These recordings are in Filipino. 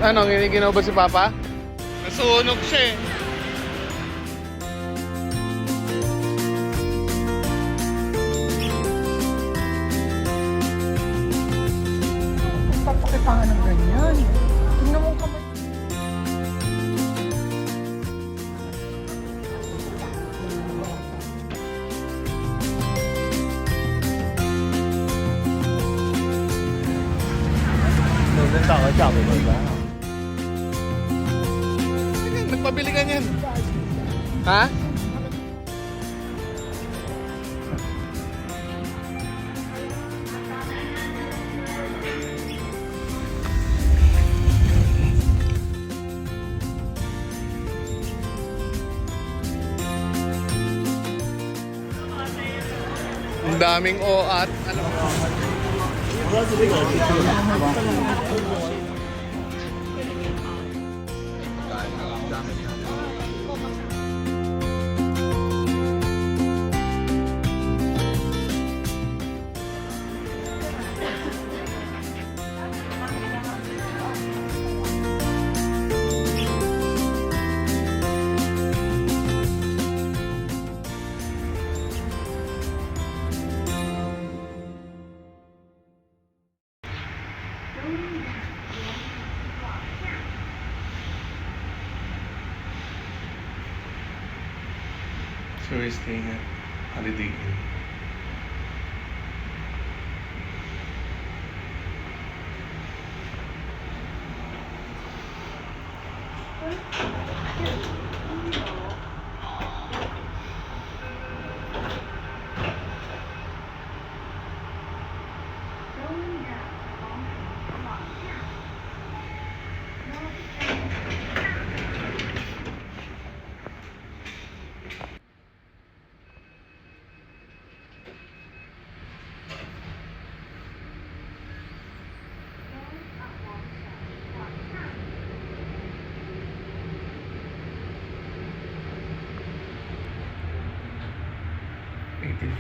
Ano, giniginaw ba si Papa? Nasunog siya eh. Papakipangan ng ganyan. Tingnan mo kamay. Nagpabili ka niyan. Ha? Ang daming o at ano. So we're staying at Holiday Inn.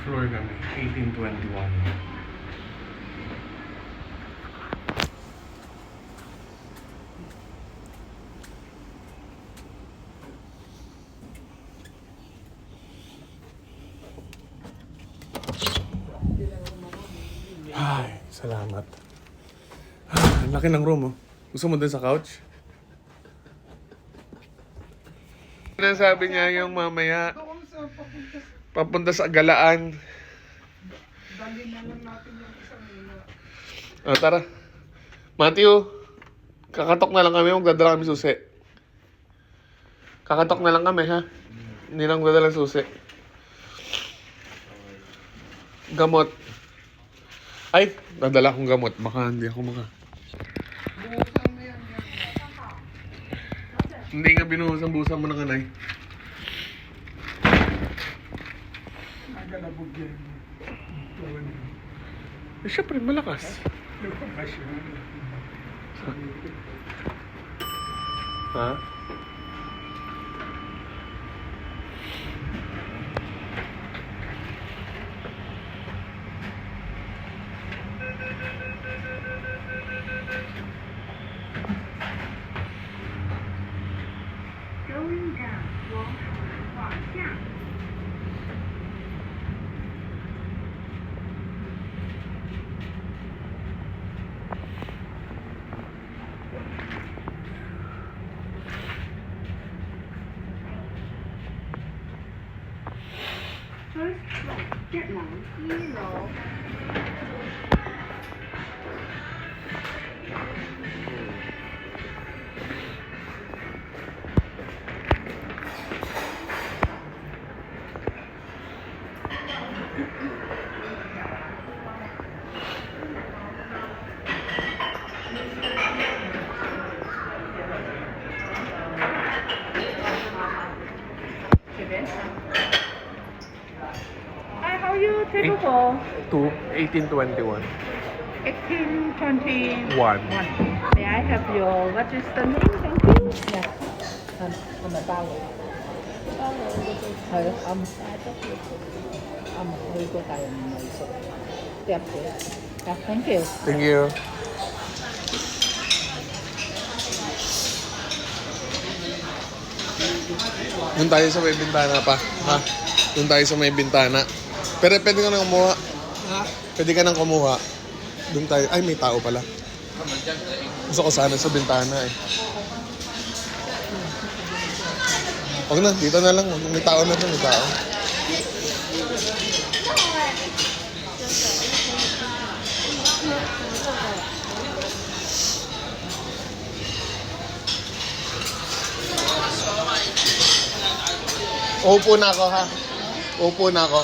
Floor kami, 1821. Ay, salamat. Ang laki ng room, oh. Gusto mo dun sa couch? Sabi niya yung mamaya papunta sa Galaan. Dali na lang natin yung isang muna. Tara. Matthew, kakatok na lang kami. Magdadala kami susi. Kakatok na lang kami, ha? Hindi lang magdadala susi. Gamot. Ay, dadala akong gamot. Baka hindi ako maka... Buhusan mo yan. Hindi nga binuhusan. Buhusan mo na kanay. Nagalabog yan. Eh, syempre, malakas. Ha? First floor, 1楼。 Hi, how are you? Table for 1821. 1821. One. May I have your, what is the name? Thank you. Dạ. Hôm nay bao rồi. Hơi âm. Âm hơi có tài người sự. Đẹp thế. Thank you. Thank you. Doon tayo sa may bintana pa. Ha? Doon tayo sa may bintana. Pero pwede ka nang kumuha. Ha? Pwede ka nang kumuha. Doon tayo. Ay, may tao pala. Gusto ko sana sa bintana eh. Huwag na, dito na lang. May tao na doon, may tao. Upo na ako ha. Upo na ako.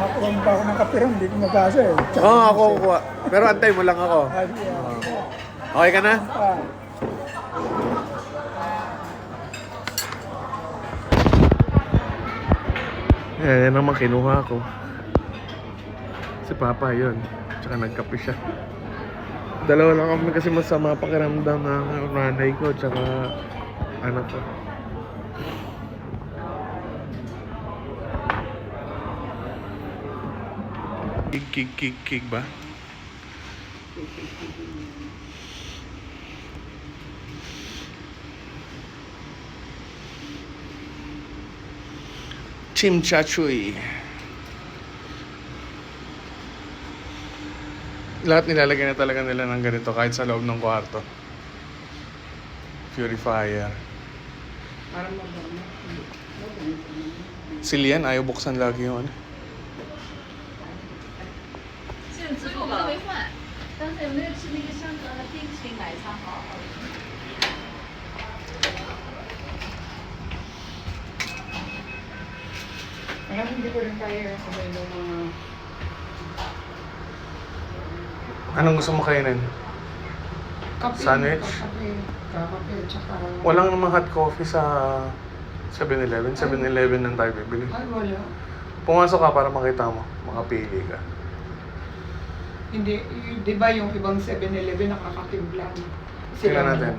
Nakakuha mo pa ako ng kapiro, hindi ko magkasa eh. Oo, ako kukuha. Pero antay mo lang ako. Ay, Okay ka na? ah. Yan naman kinuha ko. Si Papa yun. Tsaka nagkape siya. Dalawa lang kami kasi masama pakiramdam ng nanay ko tsaka anak ko. Kig ba? Chimchachuy. Lahat nilalagay na talaga nila ng ganito kahit sa loob ng kwarto. Purifier. Si Lian ayaw buksan lagi yung ano. 所以我们都没换。刚才有没有吃那个香港的冰淇淋奶茶？好好吃。 Alam, hindi ko rin kaya sabay ng mga... Anong gusto mo kainin? Kape. Sandwich? Kakape, tsaka... Walang namang hot coffee sa 7-Eleven. 7-Eleven nang tayo bibili. Ay, wala. Pumasok ka para makita mo. Makapili ka. Hindi, di ba yung ibang 7-Eleven nakakatimpla? Tingnan natin.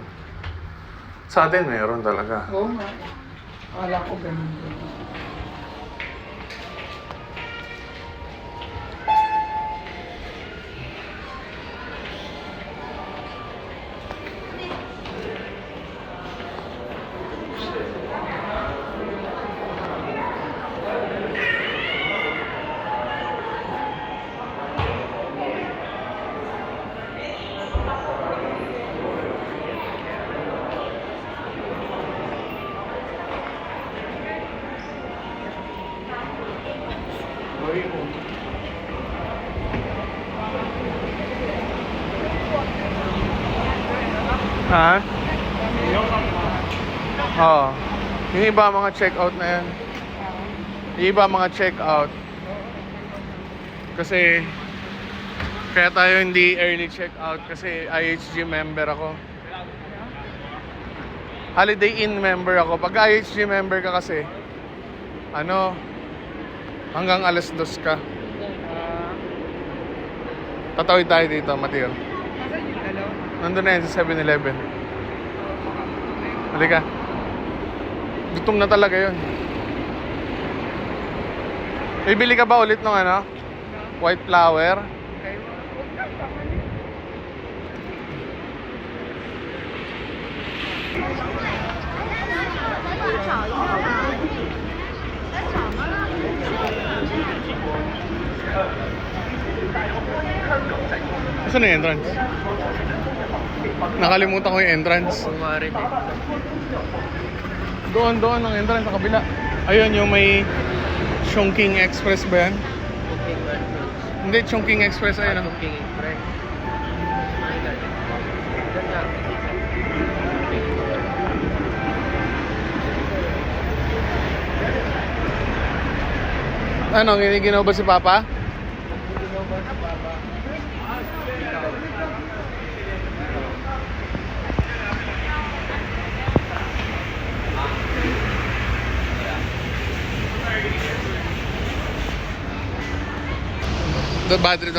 Sa atin mayroon talaga. Oo nga. Akala ko ganun din. Ha? Oo. Yung iba mga check-out na yan. Yung iba mga check-out. Kasi kaya tayo hindi early check-out kasi IHG member ako. Holiday Inn member ako. Pag IHG member ka kasi, hanggang alas 2 ka. Tatawid tayo dito, Mateo. Nandun na yan sa 7-Eleven. Halika. Gutom na talaga yun. Bibili ka ba ulit ng white flower? Saan yung entrance? Nakalimutan ko yung entrance. Doon ang entrance sa kabila. Ayun yung may Chongqing Express ba yan? Hindi, Chongqing Express ayun. King Express. Ano, giniginaw ba si Papa?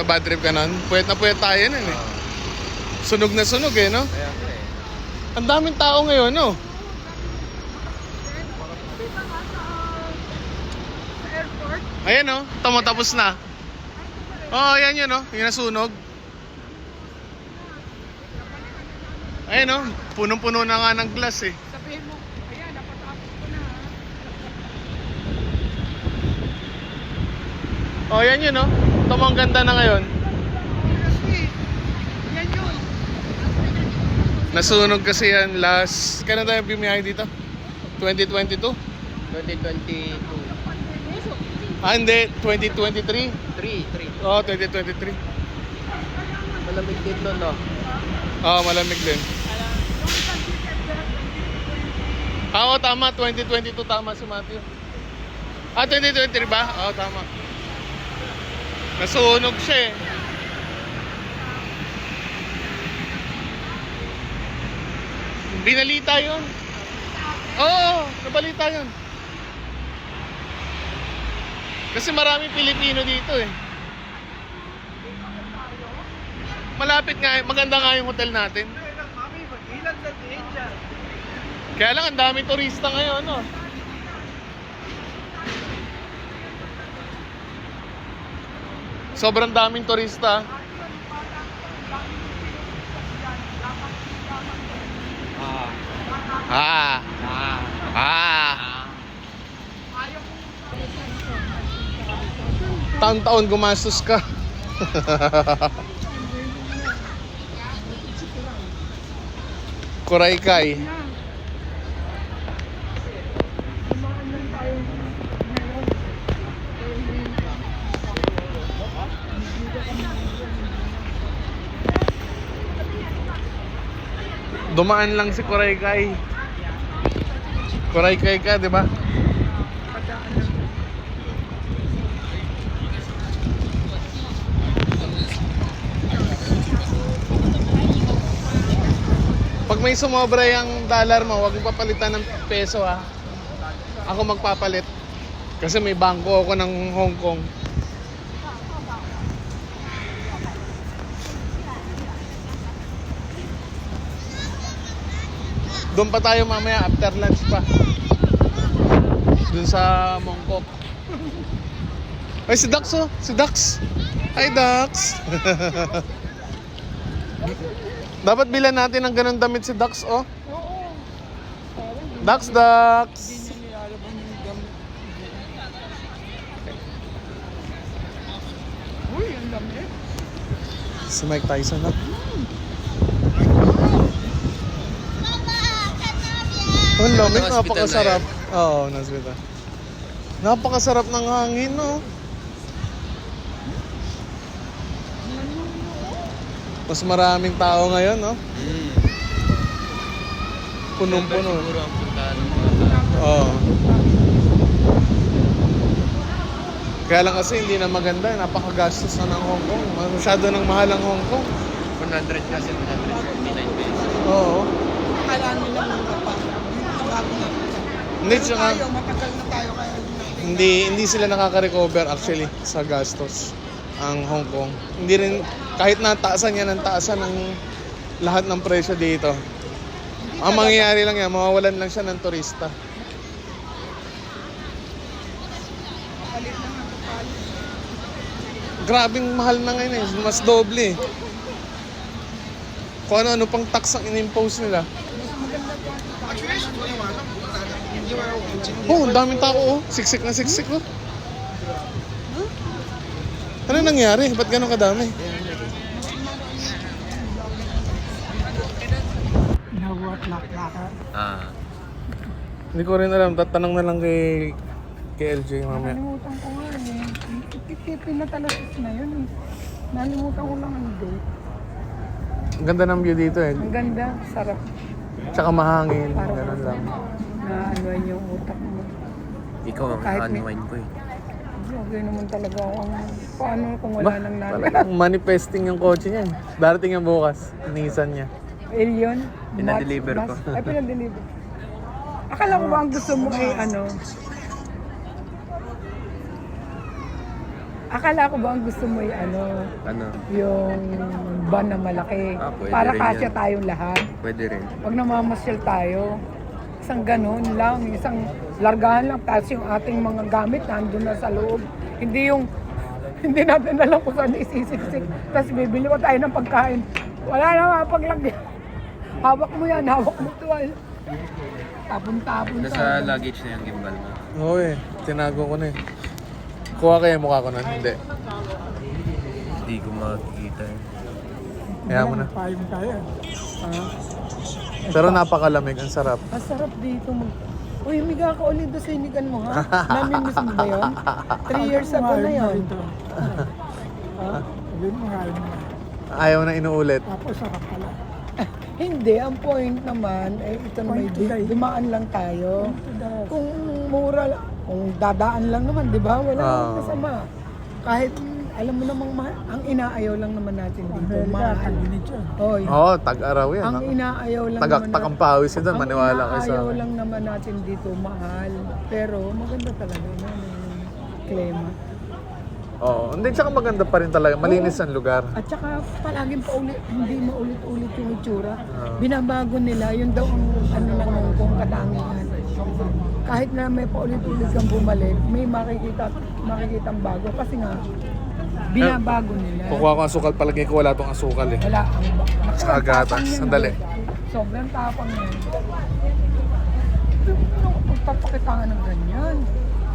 Bad trip ka nun? Puyat na puyat tayo nun eh. Sunog na sunog eh, no? Ang daming tao ngayon, no? Ayan, no? Tumatapos na. Oo, ayan yun, no? Yung nasunog. Ayan, no? Punong-puno na nga ng glass eh. Sabihin mo, ayan, napatapos ko na. Oh, yan yun, no? Ang ganda na ngayon. Kasi, yan yun. Nasunog kasi yan last... Kailan tayo bumiyahe dito? 2022? 2022. Ah, hindi. 2023? 3. Oo, 2023. Malamig dito, no? Oo, malamig din. Oo, tama. 2022 tama si Matthew. Ah, 2023 ba? Oo, tama. Nasunog siya eh. Binalita yun. Oo, nabalita yun. Kasi maraming Pilipino dito eh. Malapit nga, maganda nga yung hotel natin. Kaya lang, ang daming turista ngayon, no? Sobrang daming turista. Taon-taon gumastos ka. Kuraykay. Dumaan lang si Kuraykay. Kuraykay ka, di ba? Pag may sumobra yung dollar mo, huwag mo papalitan ng peso ha. Ako magpapalit. Kasi may bangko ako ng Hong Kong. Doon pa tayo mamaya after lunch pa. Doon sa Mongkok. Ay, si Dax oh. Si Dax. Hi, Dax. Dapat bilan natin ng ganun damit si Dax oh. Dax. Uy, ang dami. Si Mike Tyson oh. Ang lamig, napakasarap. Oo, nasbita. Napakasarap ng hangin, no? Mas maraming tao ngayon, no? Hmm. Punong-puno. Siguro ang puntahan ng mga tao. Oo. Kaya lang kasi hindi na maganda, napakagastos na ng Hong Kong. Masyado nang mahal ang Hong Kong. 100 kasi 149 pesos. Oo. Akala nila mura pa. Bago na. Hindi, tsaka, Tayo, matagal na tayo kaya hindi sila nakaka-recover actually sa gastos ang Hong Kong. Hindi rin, kahit nataasan yan, ang taasan ng lahat ng presyo dito. Ang mangyayari lang yan, mawawalan lang siya ng turista. palit na nga palit. Grabing mahal na ngayon eh, mas doble eh. Kung ano pang tax ang in-impose nila. Oh, ang daming tao oh. Siksik na siksik oh. Ano nangyari? Ba't gano'ng kadami? Nawat laklaka. Ah. Hindi ko rin alam. Tatanong na lang kay LJ mamaya. Nalimutan ko nga eh. Pinatalasis na yun eh. Nalimutan ko lang ang date. Ang ganda ng view dito eh. Ang ganda, sarap. Tsaka mahangin. Parang Ganun lang. na anuan yung utak mo. Ikaw ang Kahit may- unwind ko eh. Okay naman talaga ako. Paano kung wala nang nanay? Talagang manifesting yung kotse niya. Darating yung bukas. Nissan niya. Alien? Pinadeliver ko. Ay, pinadeliver. Akala ko ba ang gusto mo ay ano? Akala ko ba ang gusto mo ay ano? Ano? Yung van na malaki. Pwede Para rin kasya yan. tayong lahat. Pwede rin. Pag namamasyal tayo, isang ganun lang, isang largahan lang, tapos yung ating mga gamit nandun na sa loob. Hindi natin alam kung saan isisiksik. Tapos bibili pa tayo ng pagkain. Wala na mapaglagyan. Hawak mo yan, hawak mo tuwal. Tapon-tapon Nasa luggage na yung gimbal mo. Oo eh. Tinago ko na eh. Kuha kayo yung mukha ko nun. Hindi. Hindi ko makikita eh. Kaya mo na. Payong tayo. Pero napakalamig. Ang sarap. Masarap dito mag... Uy, miga ka ulit doon sa inigan mo, ha? Namimiss mo ba yun? 3 years ago na yun. Ayaw na inuulit. Tapos sarap pala. Hindi, ang point naman, ito na may dumaan lang tayo. Kung mura, kung dadaan lang naman, di ba? Wala namang masama. Kahit, alam mo namang, ang inaayaw lang naman natin dito. Mahal. Oh, Oo, tag-araw yan. ang inaayaw lang Tagaktak ang pawis yun. Maniwala kayo sa Ang akin. lang naman natin dito, mahal. Pero maganda talaga yung klima. Oo. Hindi, tsaka maganda pa rin talaga. Malinis ang lugar. At saka palaging hindi maulit-ulit yung itsura. Binabago nila, yun daw ang ano lang kung katangian. Kahit na may paulit-ulit kang bumalik, may makikitang bago. Kasi nga, binabago nila. Kukuha ko asukal. Palagay ko wala tong asukal eh. Wala. Saka gatas. Sandali. Sobrang tapang yan. Tingnan mo, pagpapakita nga ng ganyan.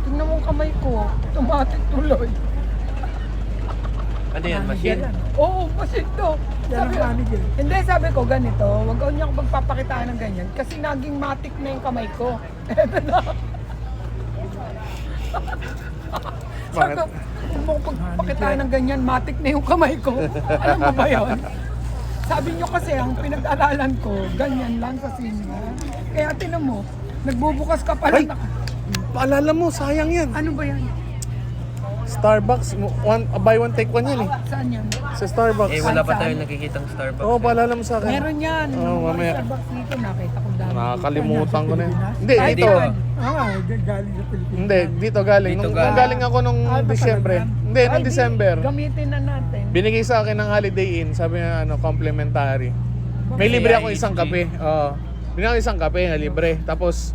Tingnan mo ang kamay ko, automatic tuloy. Ano yan? Machine? Oo, machine to. Hindi, sabi ko ganito, wag niyo ako magpapakitaan ng ganyan kasi naging matik na yung kamay ko. Eto na. Sabi ko, huwag mo akong pagpapakitaan ng ganyan, matik na yung kamay ko. Alam mo ba yun? Sabi niyo kasi, ang pinag-aralan ko, ganyan lang sa senior. Kaya tinan mo, nagbubukas ka pala. Ay! Paalala mo, sayang yan. Ano ba yan? Starbucks, buy one take one yan eh. Saan yan? Sa Starbucks. Eh, wala pa tayong nakikitang Starbucks. Oo, paalala mo sa akin. Meron yan. Oo, mamaya. Starbucks dito, nakita ko dami. Nakakalimutan ko na yun. Hindi, Ay, dito. dito. galing sa Pilipinas. Hindi, dito galing. Dito Nung galing. galing ako nung Disyembre. Hindi, nung Ay, December. Gamitin na natin. Binigay sa akin ng Holiday Inn. Sabi niya, complimentary. May libre ako isang kape. Oo. Binigay ako isang kape na libre. Tapos,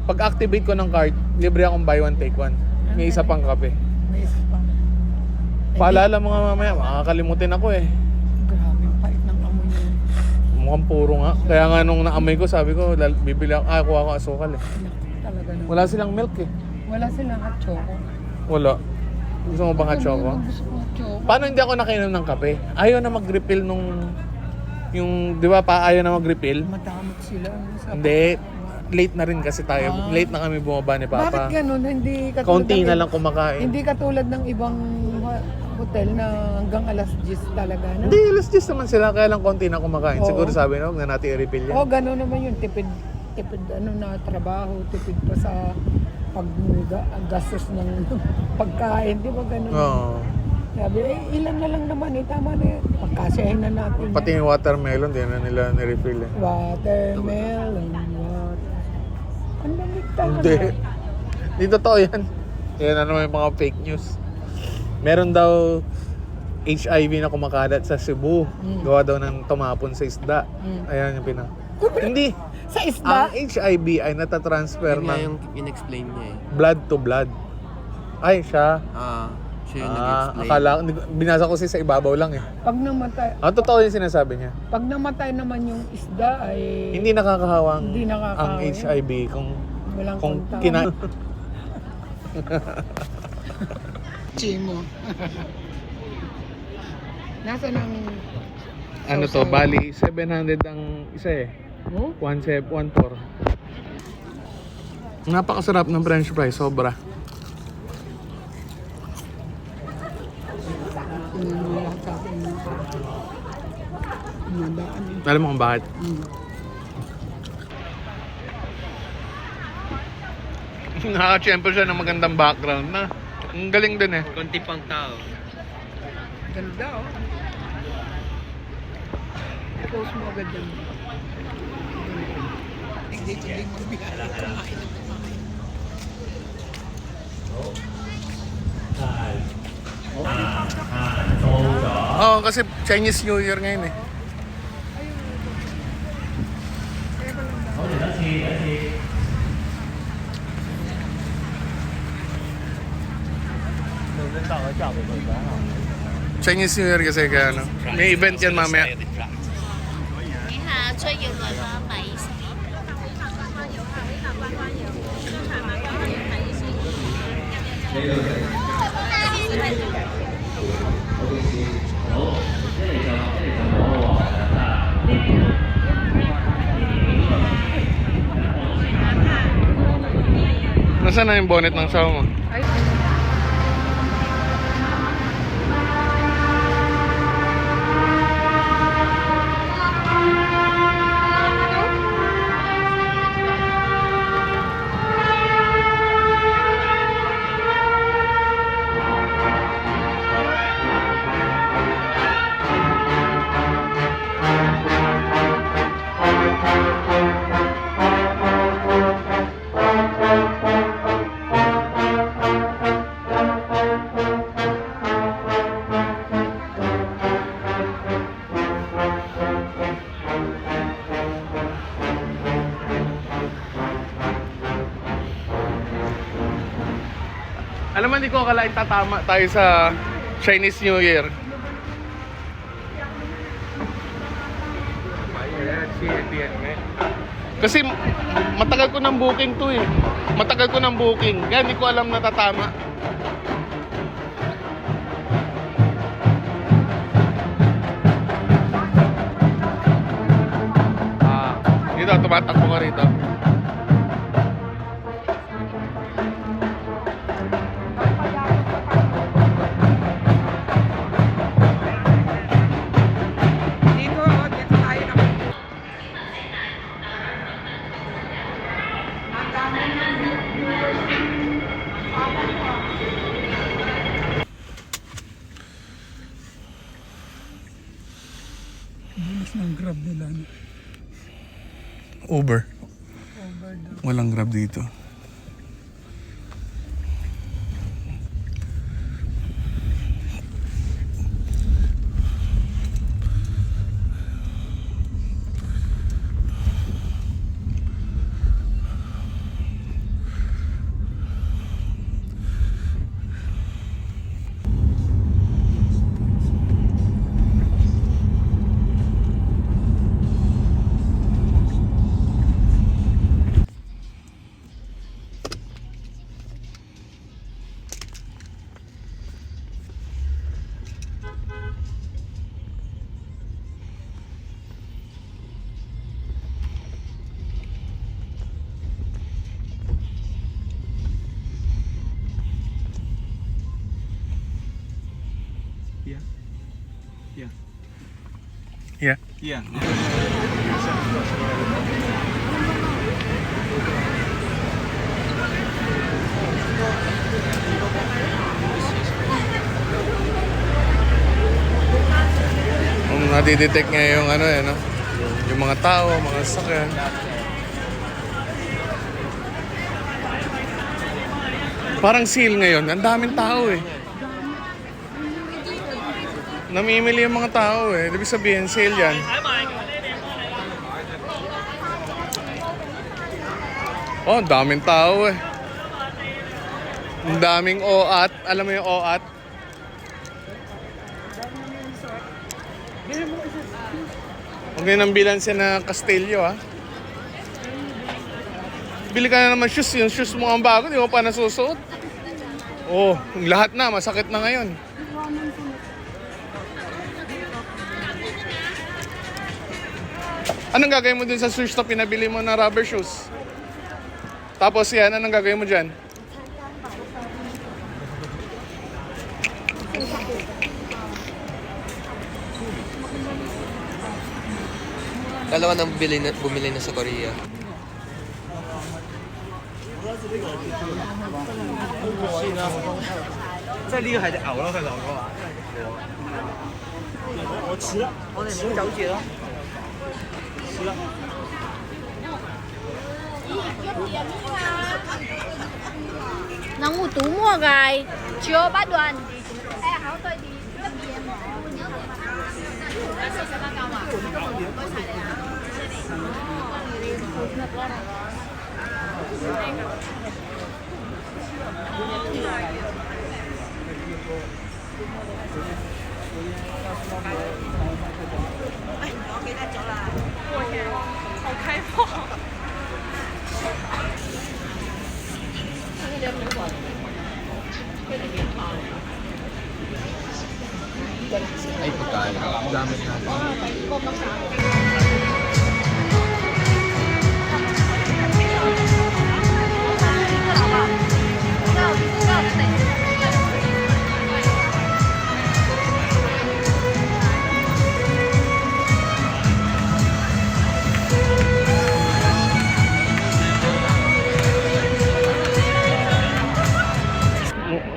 pag-activate ko ng card, libre akong buy one take one. May isa pang kape. May isa pa. Paalala mo nga mamaya, makakalimutin ako eh. Grabe, pait ng amoy niya. Mukhang puro nga. Kaya nga nung naamoy ko, sabi ko, bibili ako, kuha ko asukal eh. Talaga naman. Wala silang milk eh. Wala silang hot choco. Wala. Gusto mo bang hot choco? Gusto ko hot choco. Paano hindi ako nakainom ng kape? Ayaw na mag-refill nung... Yung, di ba pa ayaw na mag-refill? Madamot sila. Hindi. Late na rin kasi tayo. Late na kami bumaba ni Papa. Bakit ganun? Hindi katulad Kaunti ng na lang kumakain. Hindi katulad ng ibang mga hotel na hanggang alas 10 talaga, no? Hindi, alas 10 naman sila, kaya lang konti na kumakain. Oo. Siguro sabi na, huwag na natin i-refill yan. Oo, gano'n naman yun. Tipid ano na trabaho, tipid pa sa gastos ng pagkain, di ba gano'n? Oo. Sabi, ilan na lang naman, tama na yan. Pagkasyahin na natin. Pati yung watermelon, di na nila ni-refill eh. Watermelon, water. Ang lamig talaga. Hindi. Hindi totoo yan. Yan na naman yung mga fake news. Meron daw HIV na kumakalat sa Cebu. Gawa daw ng tumapon sa isda. Ayan yung Hindi. Sa isda? Ang HIV ay natatransfer Yun nga ng yung in-explain niya eh. blood to blood. Ay, siya. Siya yung nag-explain. Akala, binasa ko sa ibabaw lang eh. Pag namatay, Totoo yung sinasabi niya. pag namatay naman yung isda ay Hindi nakakahawang Hindi nakakahawang. ang HIV kung walang kung kontak. Chimo. Nasaan ang Ano to, bali 700 ang isa eh. Oh? 1.4. Napakasarap ng french fries, sobra. Lahat sa akin. Nadaan yun. Alam mo kung bakit? Nakaka-champion siya ng magandang background na. Ang galing din eh. Konti pang tao. Ganda oh. I-post mo agad yan. Hindi magbihara. Oo, kasi Chinese New Year ngayon eh. Chinese New Year kasi kaya ano. May event yan mamaya. 你好，最有人吗？买一送一。 Nasaan na yung bonnet ng sawa mo? Ay, Alam mo, hindi ko akalain tatama tayo sa Chinese New Year. Kasi matagal ko ng booking to eh. Matagal ko ng booking. Kaya hindi ko alam na tatama. Dito, tumatakbo ka rito. dito tayo na. Bilis ng grab nila. Uber. Over daw. Walang grab dito. Yeah. Yeah. Nadidetect niya yung ano eh, no? Yung mga tao, mga sasakyan. Parang sale ngayon, ang daming tao eh. Namimili yung mga tao eh. Ibig sabihin, sale yan. Oh, ang daming tao eh. Ang daming OAT. Alam mo yung OAT? Okay nang bilanse na Castillo ah. Bili ka na naman shoes. Yung shoes mo ang bago, di mo pa nasusuot. Oh, lahat na. Masakit na ngayon. Anong gagawin mo dun sa shoes na pinabili mo na rubber shoes? Tapos yan, anong gagawin mo dyan? Dalawa nang bumili na sa Korea. Nắng một tú mùa gài, chưa bắt đoàn. Ay, pagkain. Gamit natin.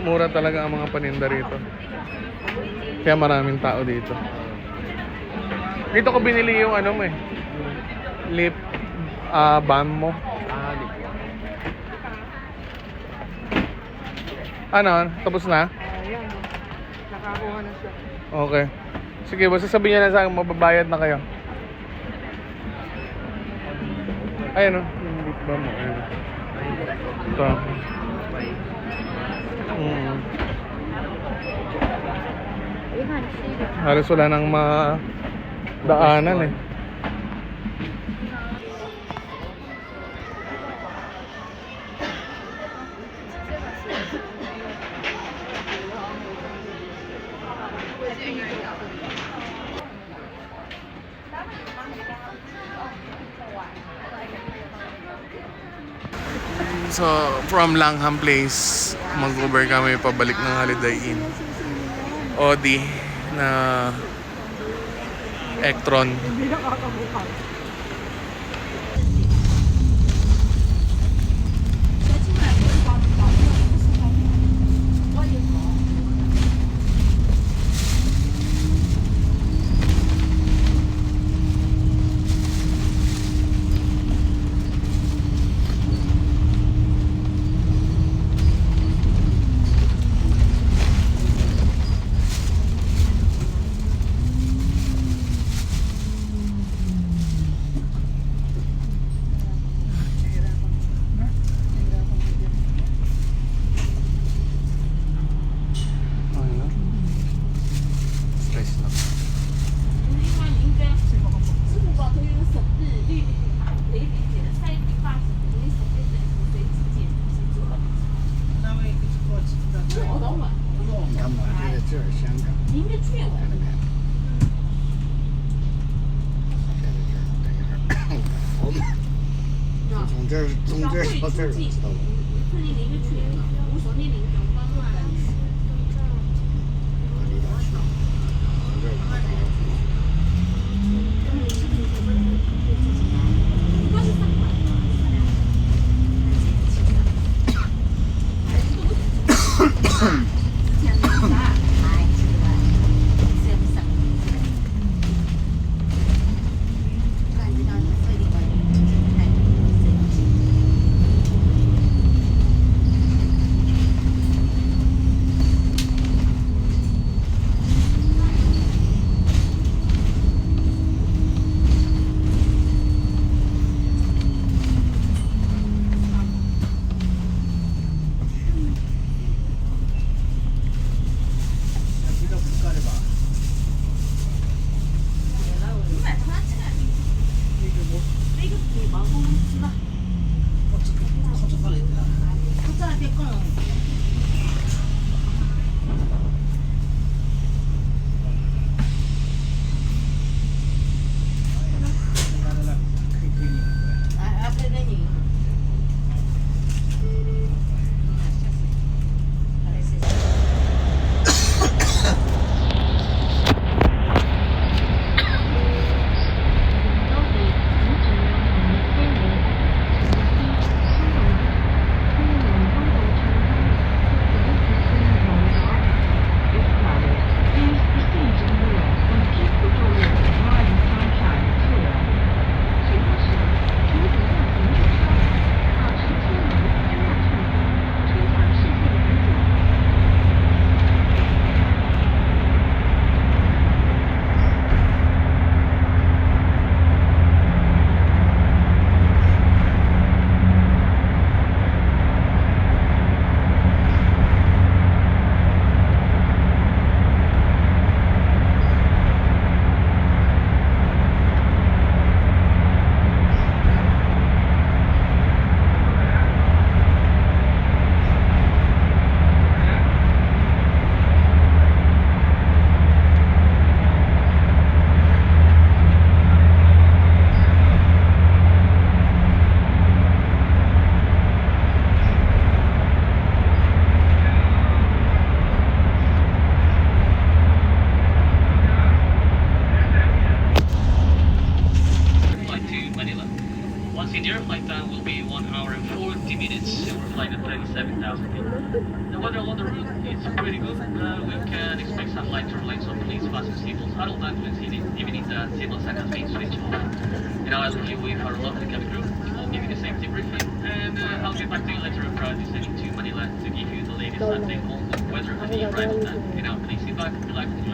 Mura talaga ang mga paninda rito. Kaya maraming tao dito. Dito ko binili yung ano mo eh. Lip balm mo. Ano? Tapos na? Ayan, nakakuha na siya. Okay. Sige, basta sabihin niya na sa akin, mababayad na kayo. Ayan o. Yung lip balm mo. Ayan. Ito. Halos wala nang madaanan eh. So, from Langham Place, mag-Uber kami pabalik ng Holiday Inn. Audi na Ectron. Hindi nakakabukas. Stress lang. some sequels. Huddle time to even in the table seconds being switched over. I'll leave you with our local cabin crew. We'll give you the safety briefing, and I'll get back to you later on Friday, sending to Manila to give you the latest update on the weather on the arrival time. Please sit back, relax, and